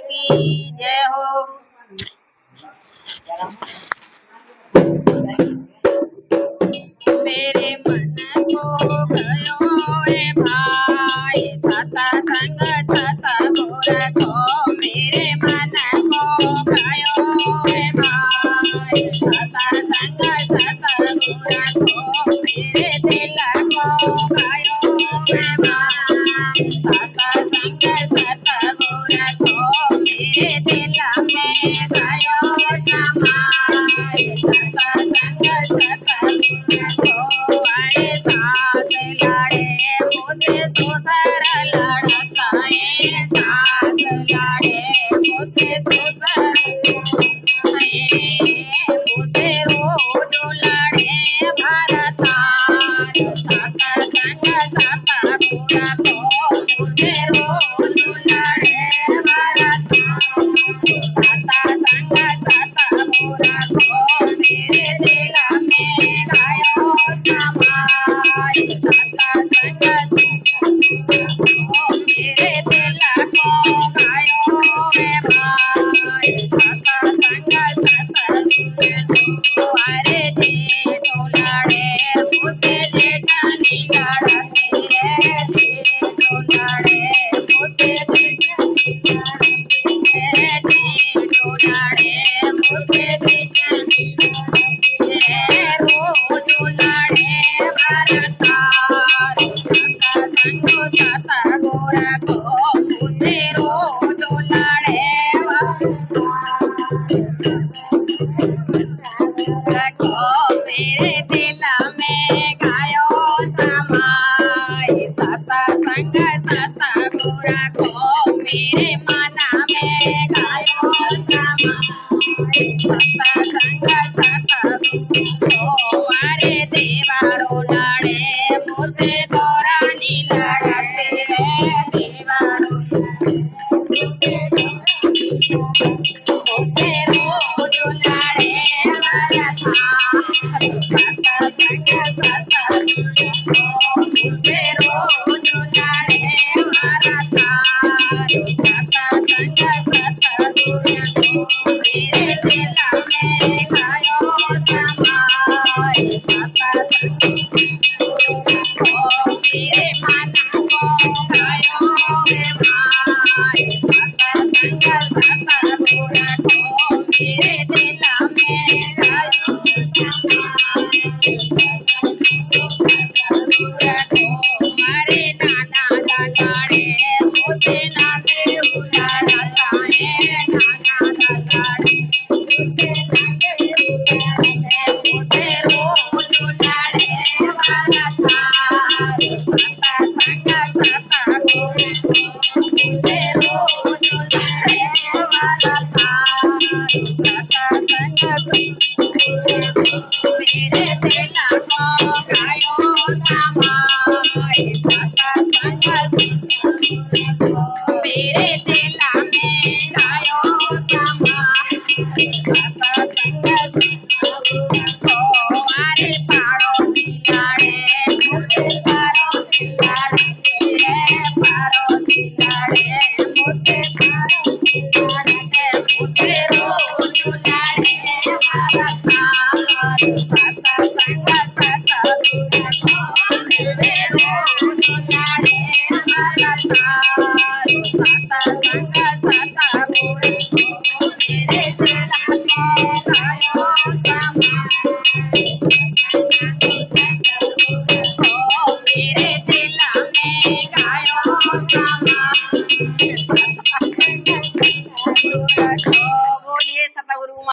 की जय हो। मेरे मन को गयो है भाई सत्संग सतगुर को। मेरे मन को गयो है भाई सत्संग सतगुर को। मेरे दिल को गयो है भाई सत्संग सतगुर को। मेरे दिल में गयो समाई सत्संग सतगुर को। अरे सास लाड़े मुझे सुसर लड़काए सास लाड़े मुझे सुसर मुझे रोज लड़े भरतार सत्संग सतगुर को। मुझे रोज लड़े भरतार सत्संग सतगुर को। मेरे दिल में गयो समाई सत्संग मेरे दिल को गयो है भाई सत्संग सतगुर को। अरे जेठो लड़े मुझे जेठानी लड़ती है जेठो लड़े मुझे जेठानी लड़ती है जेठो लड़े मुझे जेठानी लड़ती है। रोज लड़े भरतार सत्संग सतगुर को। मुझे रोज लड़े मेरे दिल में गयो समाई सत्संग सतगुर को। मेरे मन में गयो समाई सत्संग सतगुर को। अरे देवारो लड़े मुझे दौरानी लड़ते है देवारो मुझे रोज लड़े भरतार सत्संग सतगुर को। मुझे रोज लड़े भरतार सत्संग सतगुर को। मेरे दिल में गयो समाई सत्संग को। मेरे मन को गयो है भाई सत्संग सतगुर को। मेरे दिल में गयो समाई सतगुर को। हरे नाना लड़े मुझे नाते लड़ता है नाना लड़े मुझे नाते मुझे रोज लड़े भरतार सत्संग सतगुर को। मुझे रोज लड़े भरतार सत्संग सतगुर को। मेरे दिल को गयो समाई सत्संग सतगुर को। मेरे दिल में गयो समाई सत्संग सतगुर को। अरे पड़ोसी लड़े मुझे पड़ोसी लड़ते है पड़ोसी लड़े मुझे पड़ोसी लड़ते मुझे रोज लड़े भरतार सत्संग सतगुर को। मेरे रोज लड़े भरतार सत्संग सतगुर को। मेरे दिल को गयो समाई